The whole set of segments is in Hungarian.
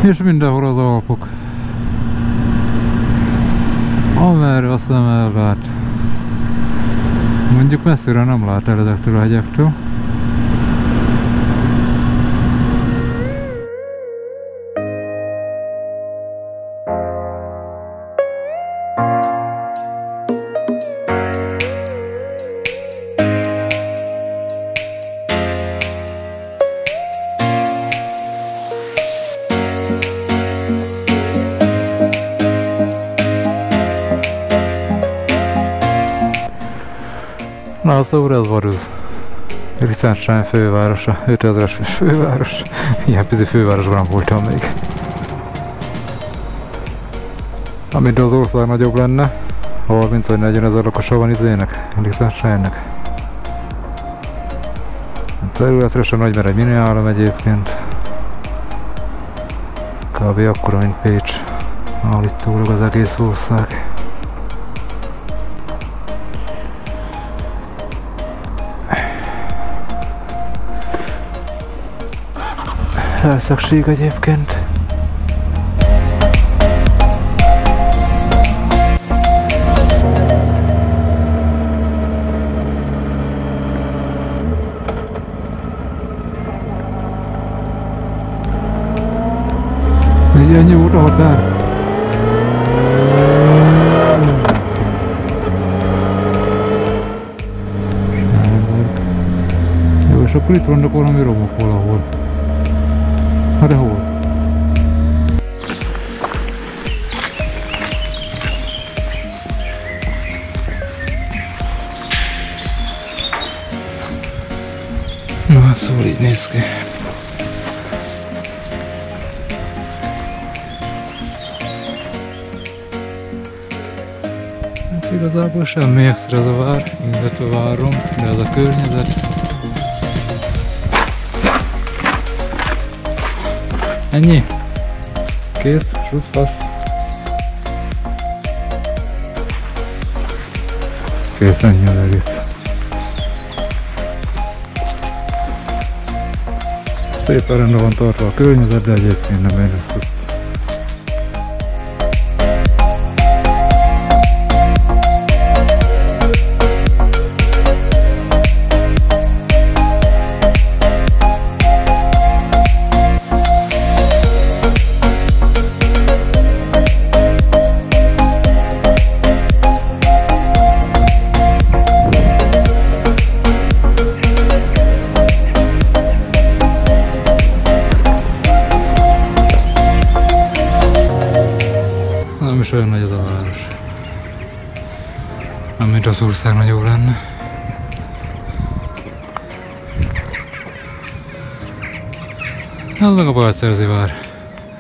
És mindenhol az Alpok. Amerre a szem ellát. Mondjuk messzire nem lát el ezektől a hegyektől. Na, szóval ez Varuz. Liechtenstein fővárosa, 5000-es főváros. Ilyen pici fővárosban nem voltam még. Amint az ország nagyobb lenne, 30 vagy 40 ezer lakosa van izének, Liechtensteinnek. Területre sem nagy, mert egy miniállam egyébként. Kb. Akkora, mint Pécs. Állítólag az egész ország. Elszakség egyébként. Egy ennyi út a határ. Jó, és akkor itt vannak valami romok valahol. Hát de hol? Na, szóval így néz ki. Hát igazából semmi extra ez a vár, illetve várom, de ez a környezet. Ennyi? Kész? Suszfasz? Kész, ennyi az egész. Szépen rendben van tartva a környezet, de egyébként nem én ezt. Nem is olyan nagy az a város. Nem mint az ország nagyobb lenne. Ez meg a balszerzi vár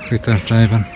Liechtensteinben.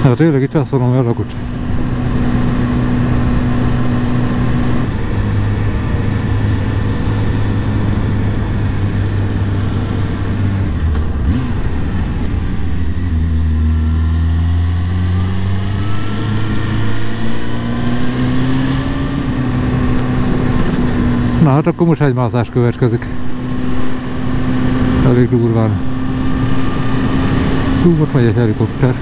Hát tényleg itt elszólom el a lakot. hát akkor most hegymászás következik. Elég durván. Ott megy egy helikopter.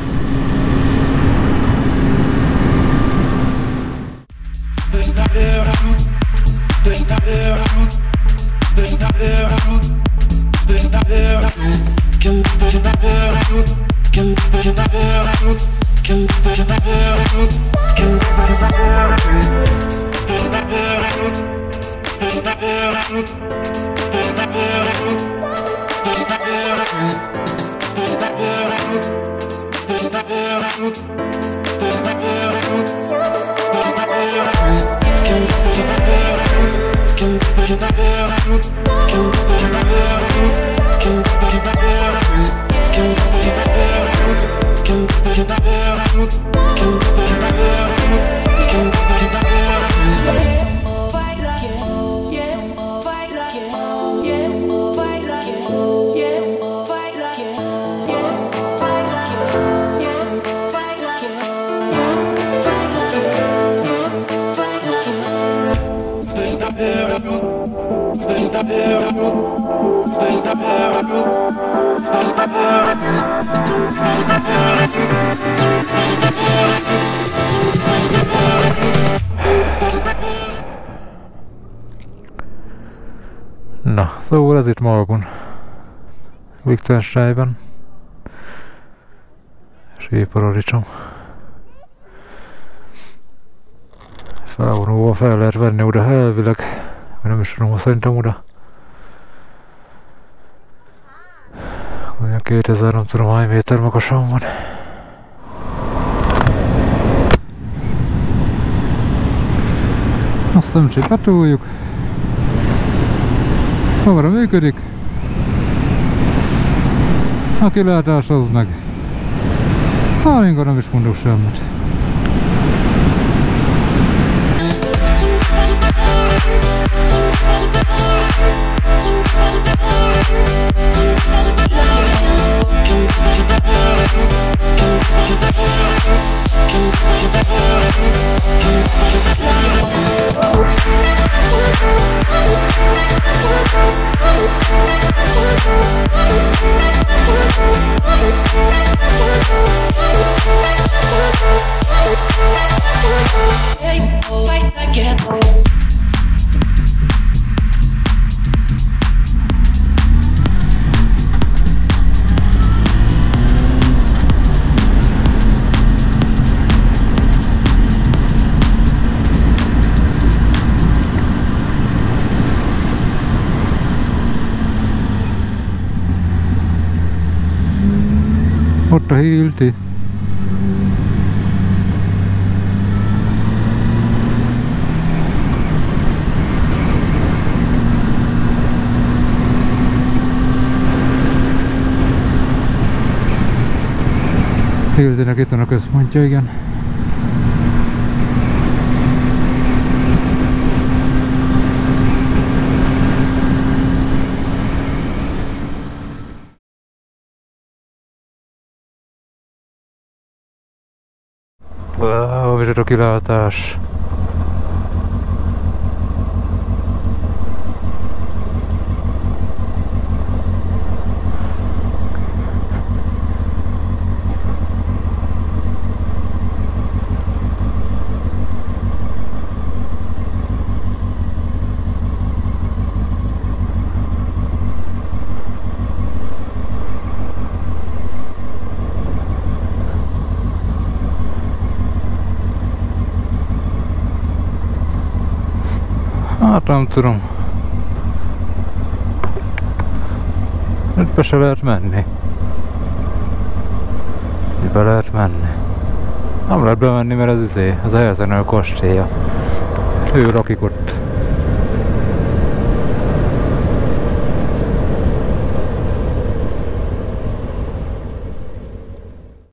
Na, szóval ez itt Malgon, Liechtensteinben, síparadicsom. Felvonóval fel lehet venni oda elvileg, vagy nem is tudom, szerintem oda. Olyan 2000, nem tudom hány méter magasan van. Azt nem csak betoljuk. Kamera működik. A kilátás az meg. Hát inkább nem is mondok semmit. Ott a Hilti. Hiltinek itt van a központja, igen. Wow, micsoda kilátás! Hát nem tudom. Itt be se lehet menni. Itt be lehet menni. Nem lehet bemenni, mert ez az helyezkedik kastélya. Ő lakik ott.